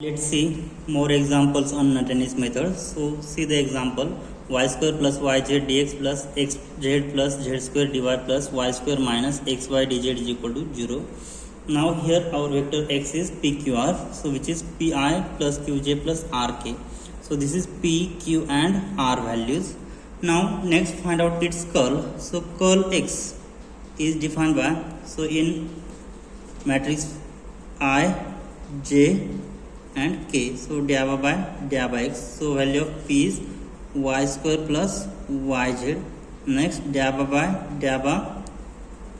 Let's see more examples on Newton's method. So see the example: y square plus yz dx plus xz plus z square dy plus y square minus xy dz is equal to 0. Now here our vector x is pqr, so which is pi plus qj plus rk. So this is p, q and r values. Now next find out its curl. So curl x is defined by, so in matrix I, j and k, so diaba by x. So value of p is y square plus yz. Next diaba by diaba,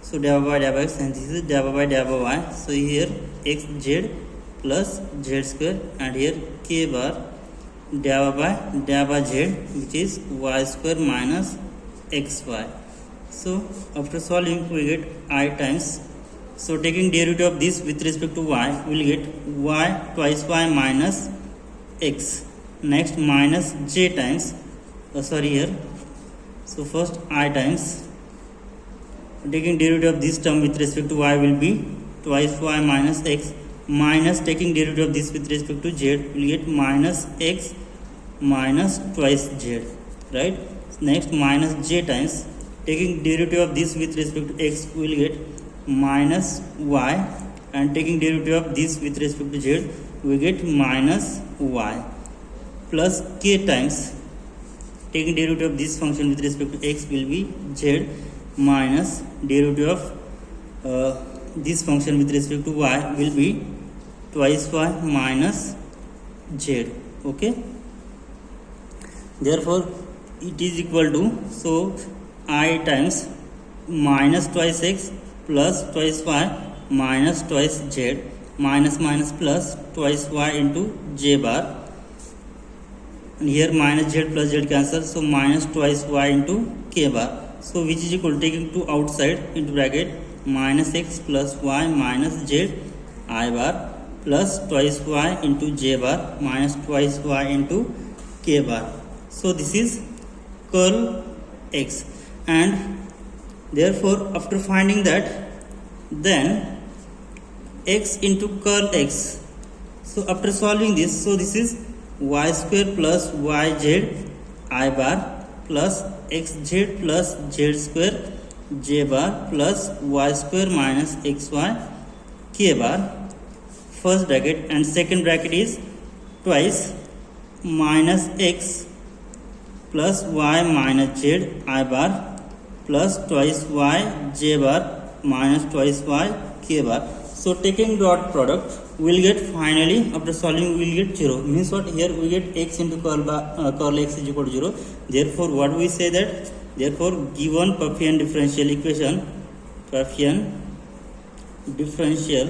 so diaba by diaba x, and this is diaba by diaba y. So here xz plus z square, and here k bar diaba by diaba z, which is y square minus xy. So after solving we get I times, so taking derivative of this with respect to y, we will get y twice y minus x. Next minus j times, here, so first I times, taking derivative of this term with respect to y will be twice y minus x, minus taking derivative of this with respect to z, we will get minus x minus twice z, right? Next minus j times, taking derivative of this with respect to x, we will get minus y, and taking derivative of this with respect to z, we get minus y, plus k times, taking derivative of this function with respect to x will be z, minus derivative of this function with respect to y will be twice y minus z. Okay, therefore it is equal to, so I times minus twice x plus twice y minus twice z, minus minus plus twice y into j bar, and here minus z plus z cancel, so minus twice y into k bar, so which is equal to, taking to outside into bracket, minus x plus y minus z I bar plus twice y into j bar minus twice y into k bar. So this is curl x, and therefore after finding that, then x into curl x, so after solving this, so this is y square plus yz I bar plus xz plus z square j bar plus y square minus xy k bar, first bracket, and second bracket is twice minus x plus y minus z I bar plus twice y j bar minus twice y k bar. So taking dot product, we will get finally after solving we will get 0. Means what? Here we get x into curl x is equal to 0. Therefore what we say that, therefore given Pfaffian differential equation, Pfaffian differential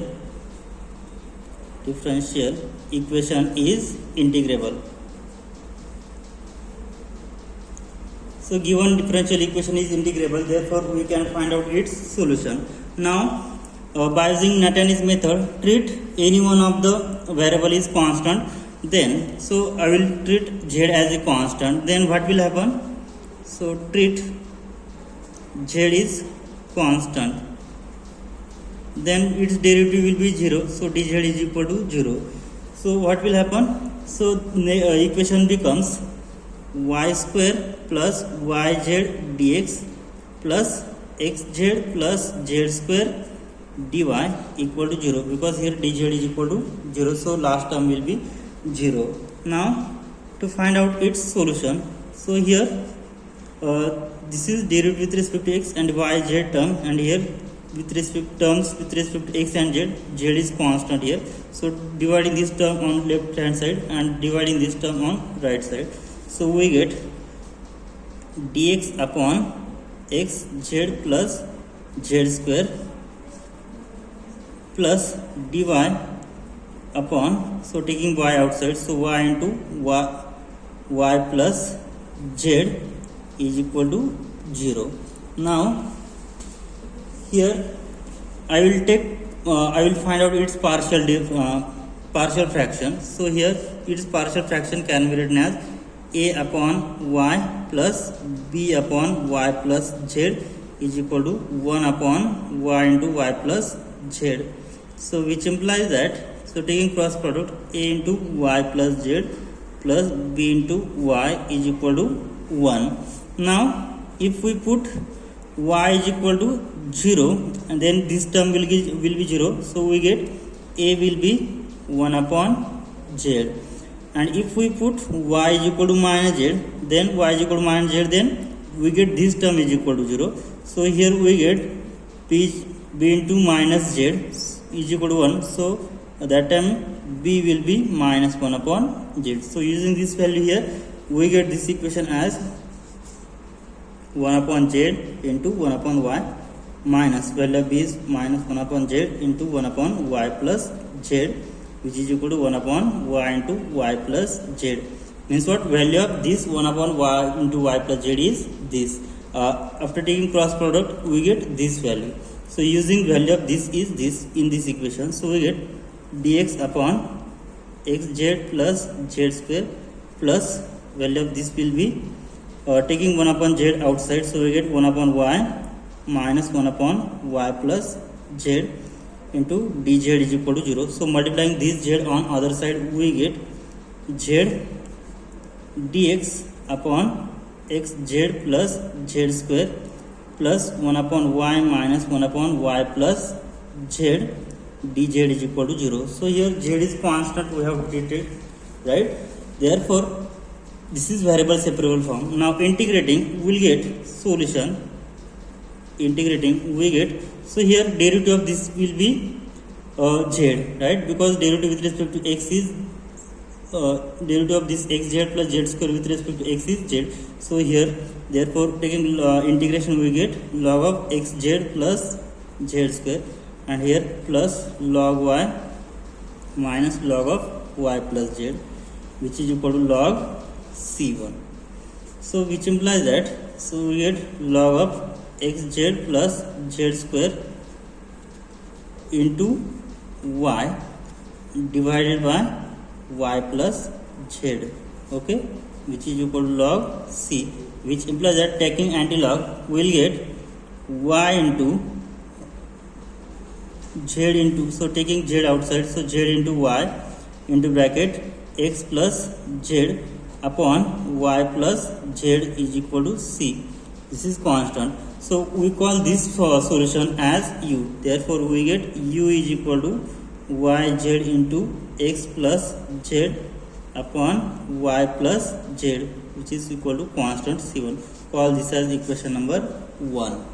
equation is integrable. So given differential equation is integrable, therefore we can find out its solution. Now by using Newton's method, treat any one of the variable is constant, then so I will treat z as a constant, then what will happen? So treat z is constant, then its derivative will be 0, so dz is equal to 0. So what will happen? So equation becomes y square plus yz dx plus xz plus z square dy equal to 0, because here dz is equal to 0, so last term will be 0. Now to find out its solution, so here this is derivative with respect to x and y z term, and here with respect terms with respect to x and z is constant here, so dividing this term on left hand side and dividing this term on right side, so we get dx upon x z plus z square plus dy upon, so taking y outside, so y into y plus z is equal to 0. Now here I will find out its partial fraction. So here its partial fraction can be written as a upon y plus b upon y plus z is equal to 1 upon y into y plus z. So which implies that So taking cross product, a into y plus z plus b into y is equal to 1. Now if we put y is equal to 0, and then this term will be 0, so we get a will be 1 upon z. And if we put y is equal to minus z, then y is equal to minus z, then we get this term is equal to 0. So here we get b into minus z is equal to 1. So that time b will be minus 1 upon z. So using this value here, we get this equation as 1 upon z into 1 upon y minus value of b is minus 1 upon z into 1 upon y plus z, which is equal to 1 upon y into y plus z. Means what? Value of this 1 upon y into y plus z is this. After taking cross product, we get this value. So using value of this is this in this equation. So we get dx upon xz plus z square plus value of this will be taking 1 upon z outside. So we get 1 upon y minus 1 upon y plus z into dz is equal to 0. So multiplying this z on other side, we get z dx upon xz plus z square plus 1 upon y minus 1 upon y plus z dz is equal to 0. So here z is constant, we have treated, right? Therefore this is variable separable form. Now integrating, we will get solution. Integrating, we get, so here derivative of this will be z, right? Because derivative with respect to x is derivative of this xz plus z square with respect to x is z. So here therefore taking integration, we get log of xz plus z square, and here plus log y minus log of y plus z, which is equal to log c1. So which implies that, so we get log of xz plus z square into y divided by y plus z, okay, which is equal to log c, which implies that taking antilog, we will get y into z into, so taking z outside, so z into y into bracket x plus z upon y plus z is equal to c. This is constant. So we call this solution as u. Therefore we get u is equal to yz into x plus z upon y plus z, which is equal to constant c1. Call this as equation number 1.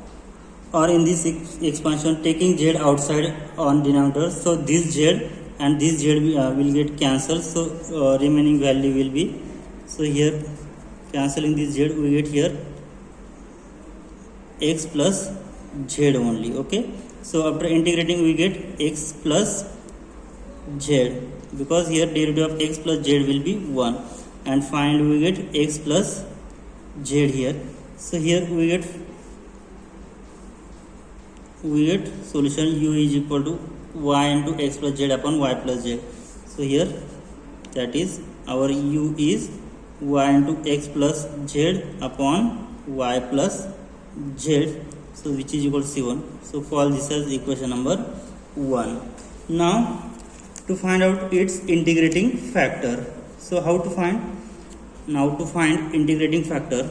Or in this expansion, taking z outside on denominator, so this z and this z will get cancelled. So remaining value will be, so here cancelling this z, we get here x plus z only, okay. So after integrating, we get x plus z, because here derivative of x plus z will be 1, and finally we get x plus z here. So here we get solution u is equal to y into x plus z upon y plus z. So here that is our u is y into x plus z upon y plus z, so which is equal to c1. So call this as equation number 1. Now to find out its integrating factor, so how to find? Now to find integrating factor,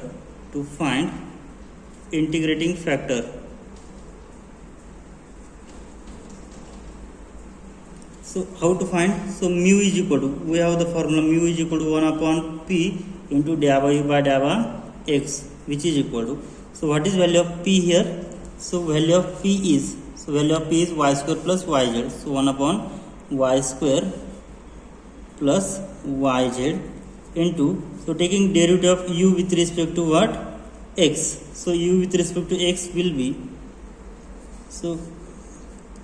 so how to find? So mu is equal to, we have the formula mu is equal to 1 upon p into dA by u by dA by x, which is equal to, so what is value of p here? So value of p is, y square plus yz, so 1 upon y square plus yz into, so taking derivative of u with respect to what? X. So u with respect to x will be, so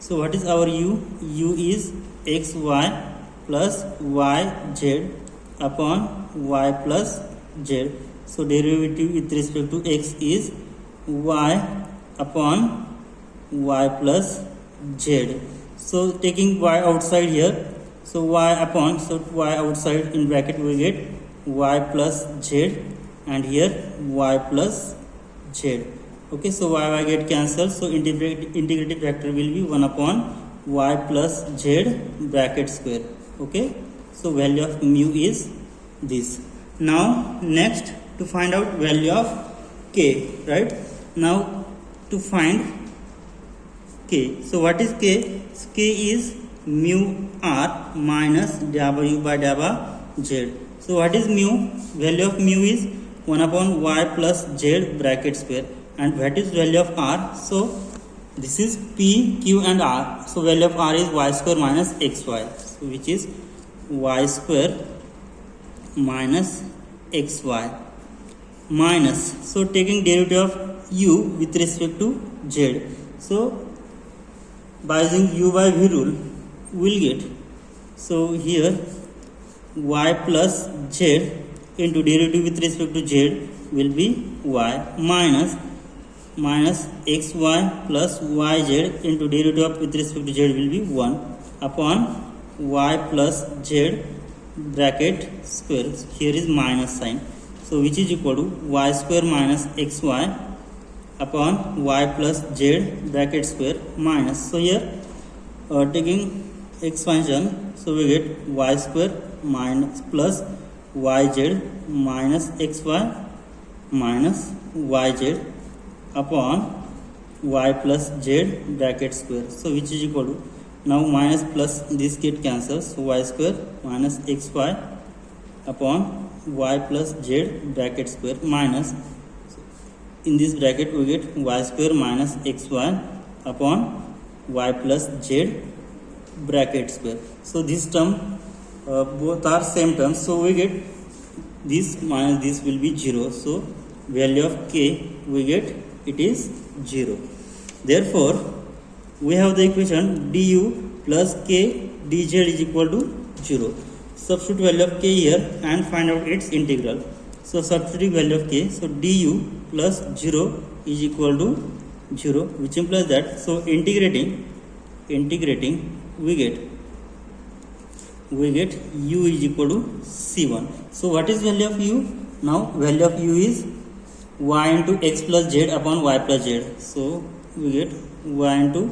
what is our u? U is xy plus yz upon y plus z. So derivative with respect to x is y upon y plus z. So taking y outside here, so y upon, so y outside in bracket we get y plus z, and here y plus z, okay. So y get cancelled, so integrated factor will be 1 upon y plus z bracket square. Okay, so value of mu is this. Now next, to find out value of k, right? Now to find k, so what is k? So k is mu r minus w by z. So what is mu? Value of mu is 1 upon y plus z bracket square. And what is value of r? So this is p, q and r. So value of r is y square minus xy, so which is y square minus xy minus, so taking derivative of u with respect to z. So by using u by v rule we will get, so here y plus z into derivative with respect to z will be y minus xy plus yz into derivative of with respect to z will be 1 upon y plus z bracket square. So here is minus sign, so which is equal to y square minus xy upon y plus z bracket square minus, so here taking expansion, so we get y square minus plus yz minus xy minus yz upon y plus z bracket square, so which is equal to, now minus plus this get cancels, so y square minus xy upon y plus z bracket square minus, in this bracket we get y square minus xy upon y plus z bracket square. So this term both are same terms, so we get this minus this will be 0, so value of k we get it is 0. Therefore we have the equation du plus k dz is equal to 0. Substitute value of k here and find out its integral. So substituting value of k, so du plus 0 is equal to 0, which implies that, so integrating we get u is equal to c1. So what is value of u? Now value of u is y into x plus z upon y plus z. So we get y into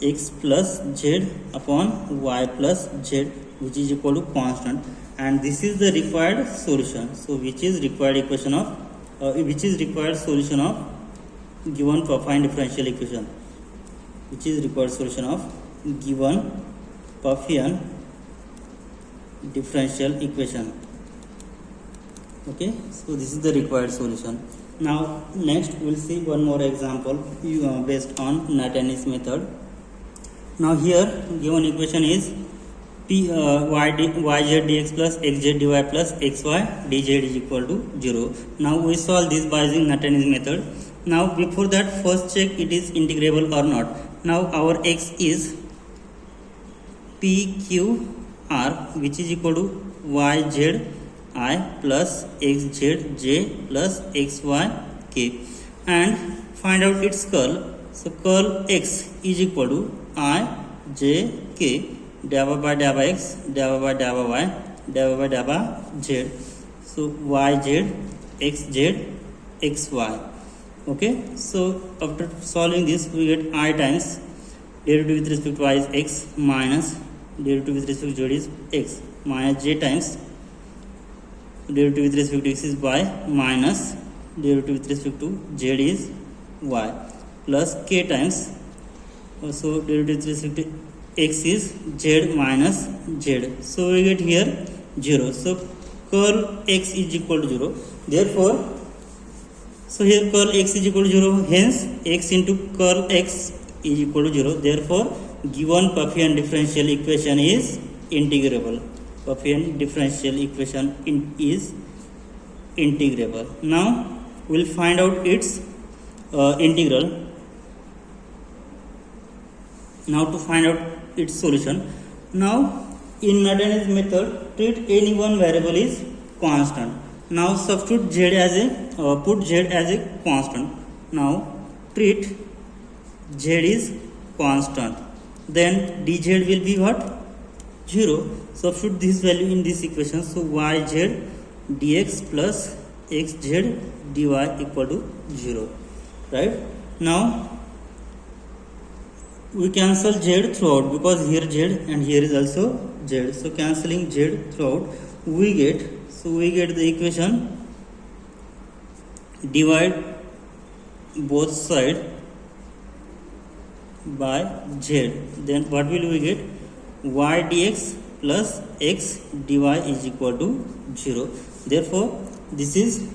x plus z upon y plus z, which is equal to constant, and this is the required solution. So which is required equation of which is required solution of given affine differential equation, which is required solution of given affine differential equation. Okay, so this is the required solution. Now next we will see one more example based on Newton's method. Now here given equation is p yz dx plus xz dy plus xy dz is equal to 0. Now we solve this by using Newton's method. Now before that, first check it is integrable or not. Now our x is p q r, which is equal to yz I plus xz j plus xy k, and find out its curl. So curl x is equal to I j k divided by x divided by y divided by z. So yz xz xy. Okay, so after solving this we get I times derivative with respect to y is x minus derivative with respect to z is x minus j times derivative with respect to x is y minus derivative with respect to z is y plus k times, so derivative with respect to x is z minus z. So we get here 0. So curl x is equal to 0. Therefore, so here curl x is equal to 0. Hence x into curl x is equal to 0. Therefore, given Pfaffian differential equation is integrable. Pfaffian differential equation is integrable. Now we will find out its integral. Now to find out its solution. Now in Newton's method, treat any one variable is constant. Now substitute z as a put z as a constant. Now treat z is constant. Then dz will be what? 0. Substitute this value in this equation. So yz dx plus xz dy equal to 0. Right? Now we cancel z throughout because here z and here is also z. So cancelling z throughout, we get the equation, divide both side by z. Then what will we get? Y dx plus x dy is equal to 0. Therefore, this is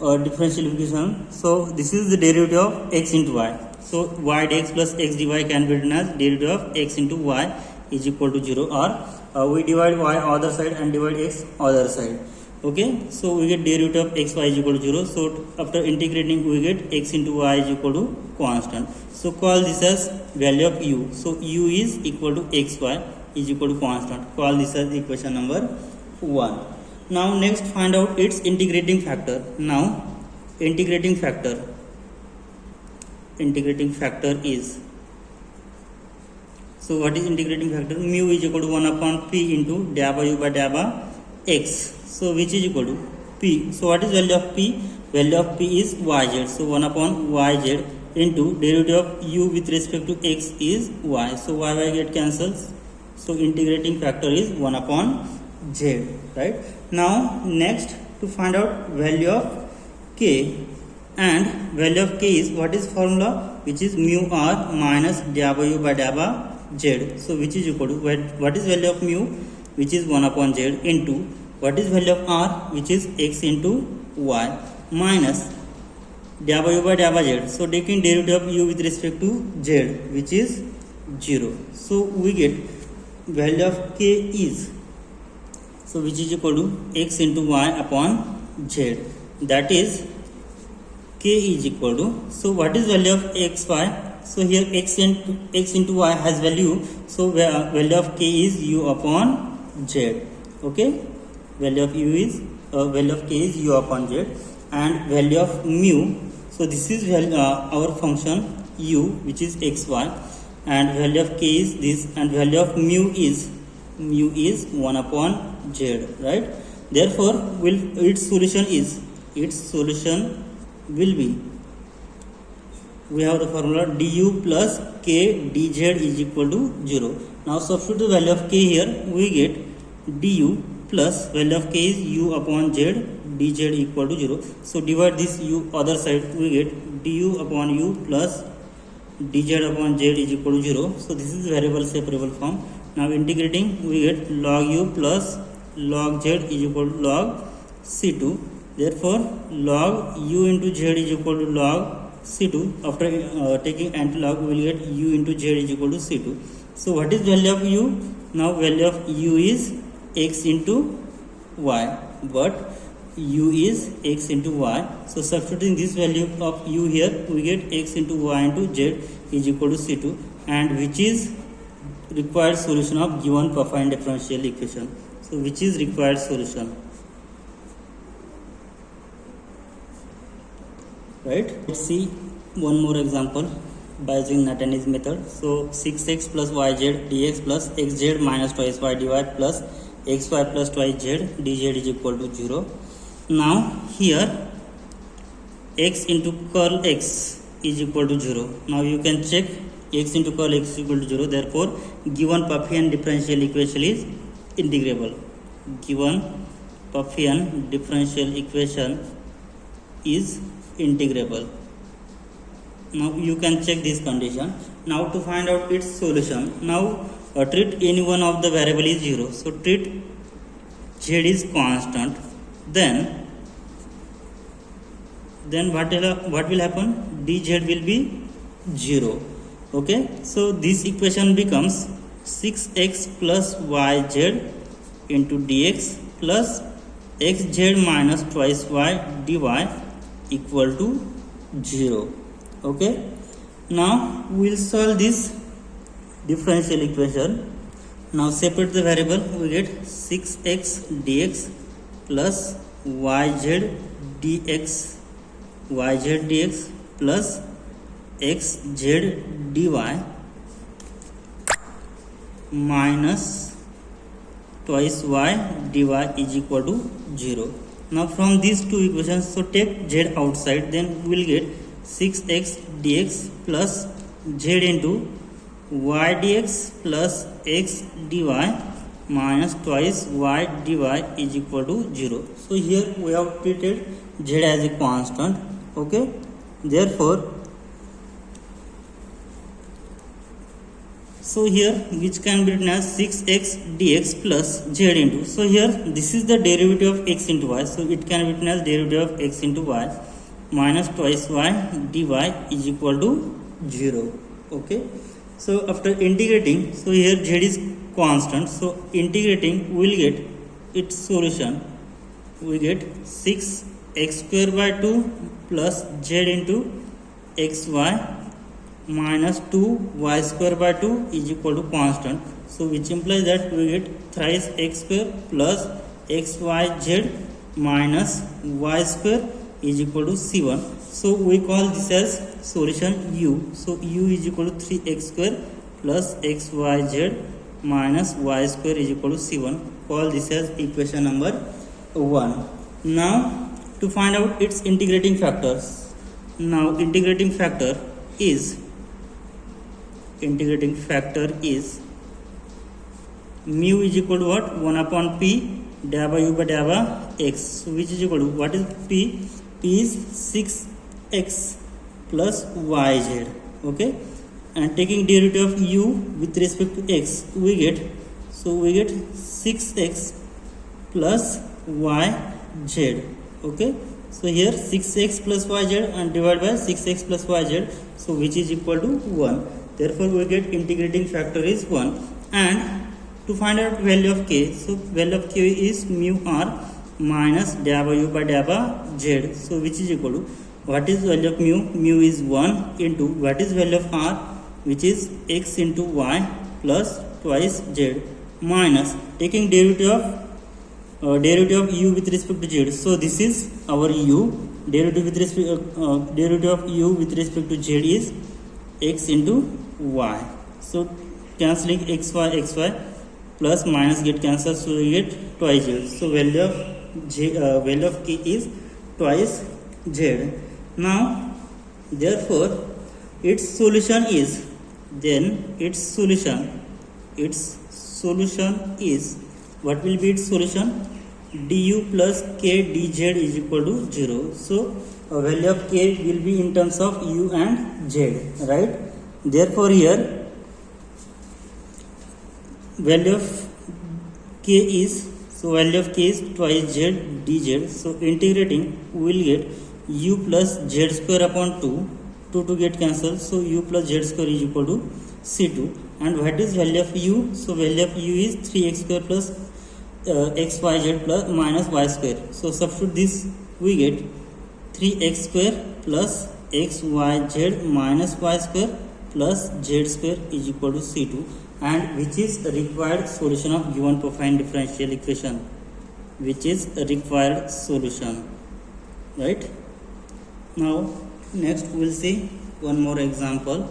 a differential equation. So this is the derivative of x into y. So y dx plus x dy can be written as derivative of x into y is equal to 0, or we divide y other side and divide x other side. Okay, so we get derivative of xy is equal to 0. So after integrating, we get x into y is equal to constant. So call this as value of u. So u is equal to xy is equal to constant. Call this as equation number 1. Now next find out its integrating factor. Now integrating factor is, so what is integrating factor? Mu is equal to 1 upon p into dA by u by dA by x. So which is equal to p. So what is value of p? Value of p is yz. So 1 upon yz into derivative of u with respect to x is y. So y get cancels. So integrating factor is 1 upon z. Right. Now next to find out value of k, and value of k is, what is formula? Which is mu r minus dA by u by dA by z. So which is equal to, what is value of mu? Which is 1 upon z into, what is value of r? Which is x into y minus dA by u by dA by z. So taking derivative of u with respect to z, which is 0. So we get value of k is, so which is equal to x into y upon z. That is k is equal to, so what is value of xy? So here x into y has value. So value of k is u upon z. Okay, value of u is value of k is u upon z, and value of mu. So this is our function u, which is xy, and value of k is this, and value of mu is 1 upon z. Right. Therefore, its solution will be, we have the formula du plus k dz is equal to 0. Now substitute the value of k here, we get du plus value of k is u upon z, dz equal to 0. So divide this u other side, we get du upon u plus dz upon z is equal to 0. So this is variable separable form. Now integrating, we get log u plus log z is equal to log c2. Therefore log u into z is equal to log c2. After taking antilog, we will get u into z is equal to c2. So what is value of u? Now value of u is x into y, but u is x into y. So substituting this value of u here, we get x into y into z is equal to c2, and which is required solution of given affine differential equation. So which is required solution? Right. Let's see one more example by using Natanese method. So 6x plus yz dx plus xz minus twice y dy plus xy plus twice z dz is equal to 0. Now here x into curl x is equal to 0. Now you can check x into curl x is equal to 0. Therefore given Pfaffian differential equation is integrable. Given Pfaffian differential equation is integrable. Now you can check this condition. Now to find out its solution, now treat any one of the variable is 0. So treat z is constant. Then what will happen? dz will be 0. Okay. So this equation becomes 6x plus yz into dx plus xz minus twice y dy equal to 0. Okay. Now we will solve this differential equation. Now separate the variable, we get 6x dx plus yz dx plus xz dy minus twice y dy is equal to 0. Now from these two equations, so take z outside, then we will get 6x dx plus z into y dx plus x dy minus twice y dy is equal to 0. So here we have treated z as a constant. Okay, therefore so here which can be written as 6x dx plus z into, so here this is the derivative of x into y, so it can be written as derivative of x into y minus twice y dy is equal to 0. Okay, so after integrating, so here z is constant, so integrating we will get its solution. We get 6x square by 2 plus z into xy minus 2y square by 2 is equal to constant. So which implies that we get thrice x square plus xyz minus y square is equal to c1. So we call this as solution u. So u is equal to 3x square plus xyz minus y square is equal to c1. Call this as equation number 1. Now to find out its integrating factors. Now integrating factor is mu is equal to what? 1 upon p divided by u by divided by x. So which is equal to, what is p? P is 6x plus yz. Okay, and taking derivative of u with respect to x, we get 6x plus yz. Okay, so here 6x plus yz and divided by 6x plus yz, so which is equal to 1. Therefore we get integrating factor is 1. And to find out value of k, so value of k is mu r minus divided by u by divided by z. So which is equal to, what is value of mu? Mu is 1 into what is value of r, which is x into y plus twice z minus taking derivative of u with respect to z. So this is our u. Derivative of u with respect to z is x into y. So cancelling xy plus minus get cancelled, so we get twice z. So value of k is twice z. Now therefore its solution is what will be its solution? Du plus k dz is equal to 0. So value of k will be in terms of u and z, right? Therefore here value of k is twice z dz. So integrating we will get u plus z square upon 2 to get cancelled, so u plus z square is equal to c2. And what is value of u? So value of u is 3x square plus xyz plus minus y square. So substitute this, we get 3x square plus xyz minus y square plus z square is equal to c2, and which is the required solution of given profile differential equation, which is a required solution, right? Now next we will see one more example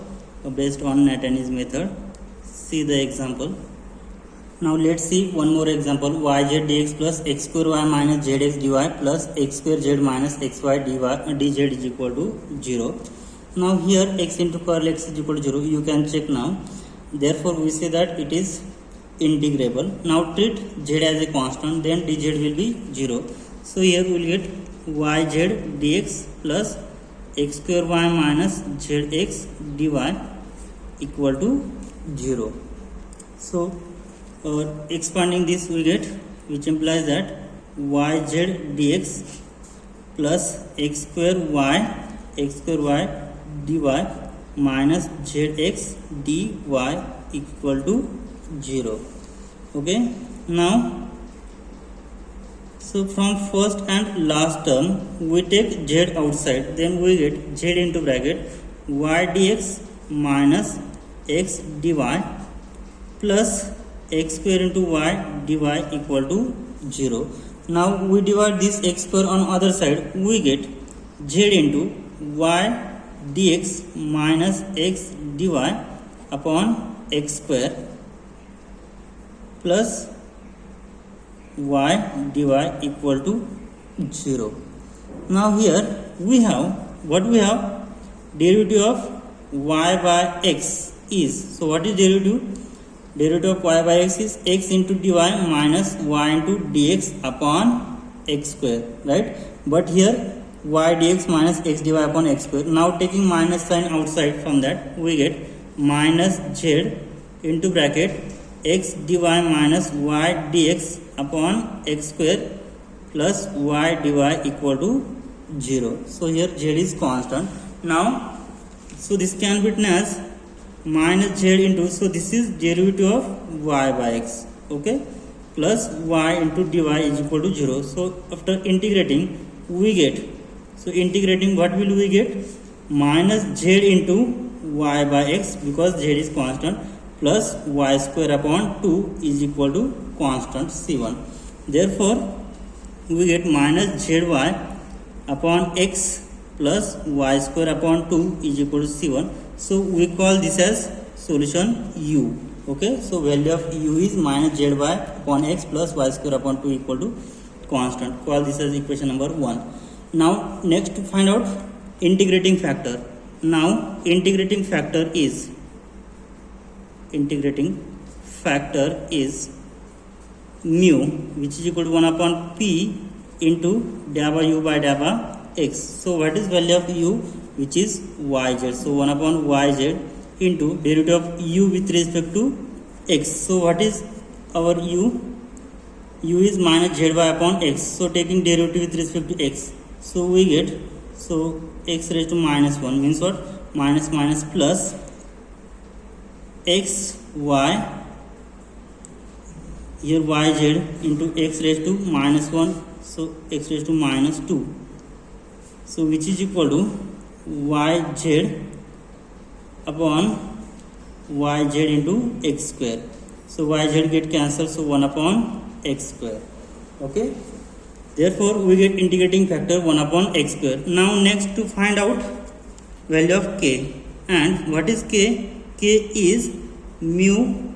based on Natan's method. See the example. Now let's see one more example. Yz dx plus x square y minus zx dy plus x square z minus xy dz is equal to 0. Now here x into curl x is equal to 0. You can check now. Therefore we say that it is integrable. Now treat z as a constant, then dz will be 0. So here we will get yz dx plus x square y minus zx dy equal to 0. So expanding this we get, which implies that yz dx plus x square y dy minus zx dy equal to 0. Okay, now so from first and last term we take z outside, then we get z into bracket y dx minus x dy plus x square into y dy equal to 0. Now we divide this x square on other side, we get z into y dx minus x dy upon x square plus y dy equal to 0. Now here we have derivative of y by x is, so what is derivative? Derivative of y by x is x into dy minus y into dx upon x square, right? But here y dx minus x dy upon x square. Now taking minus sign outside, from that we get minus z into bracket x dy minus y dx upon x square plus y dy equal to 0. So here z is constant. Now, so this can be written as minus z into, so this is derivative of y by x, okay, plus y into dy is equal to 0. So after integrating we get, so integrating what will we get? Minus z into y by x, because z is constant, plus y square upon 2 is equal to constant c1. Therefore we get minus zy upon x plus y square upon 2 is equal to c1. So we call this as solution u. Okay, so value of u is minus zy upon x plus y square upon 2 equal to constant. Call this as equation number 1. Now next to find out integrating factor. Now integrating factor is mu, which is equal to 1 upon p into dA by u by dA by x. So what is value of u? Which is yz. So 1 upon yz into derivative of u with respect to x. So what is our u? U is minus zy upon x. So taking derivative with respect to x. So we get, so x raised to minus 1 means what? Minus minus plus x y, here yz into x raised to minus 1. So x raised to minus 2. So which is equal to yz upon yz into x square. So yz get cancelled, so 1 upon x square. Okay. Therefore we get integrating factor 1 upon x square. Now next to find out value of k. And what is k? K is mu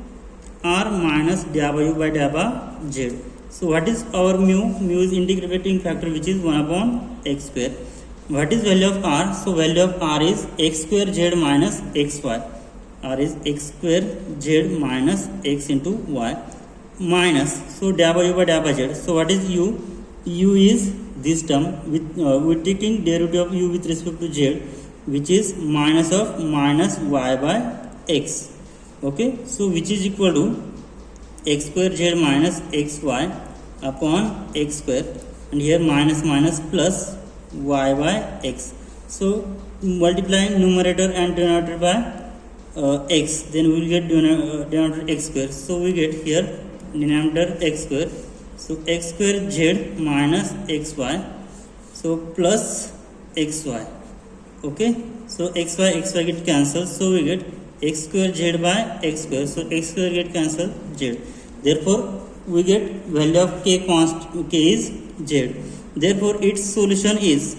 r minus dA by u by dA by z. So what is our mu? Mu is integrating factor, which is 1 upon x square. What is value of r? So value of r is x square z minus xy. R is x square z minus x into y minus, so dA by u by dA by z. So what is u? U is this term with we're taking derivative of u with respect to z, which is minus of minus y by x. Okay, so which is equal to x square z minus xy upon x square, and here minus minus plus y by x. So multiplying numerator and denominator by x, then we will get denominator x square. So we get here denominator x square. So x square z minus xy, so plus xy. Okay, so xy get cancelled, so we get x square z by x square. So x square get cancelled, z. Therefore we get value of k constant, k is z. Therefore its solution is,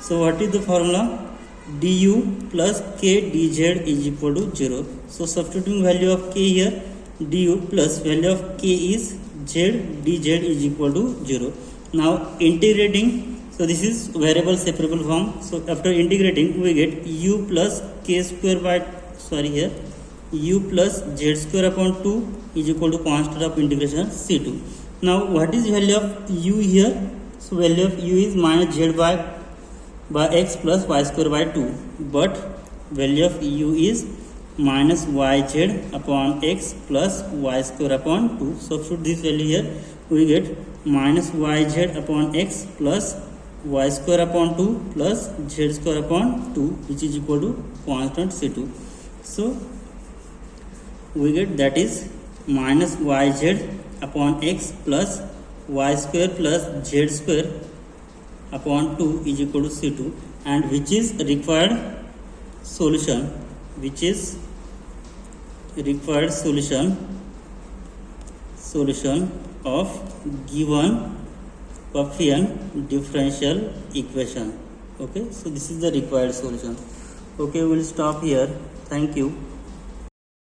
so what is the formula? Du plus k dz is equal to 0. So substituting value of k here, du plus value of k is z, dz is equal to 0. Now integrating, so this is variable separable form. So after integrating we get u plus k square by, here u plus z square upon 2 is equal to constant of integration c2. Now what is value of u here? So value of u is minus z by x plus y square by 2, but value of u is minus yz upon x plus y square upon 2. Substitute this value here, we get minus yz upon x plus y square upon 2 plus z square upon 2, which is equal to constant c2. So we get, that is minus yz upon x plus y square plus z square upon 2 is equal to c2, and which is required solution, of given Pfaffian differential equation. Okay, so this is the required solution. Okay, we will stop here. Thank you.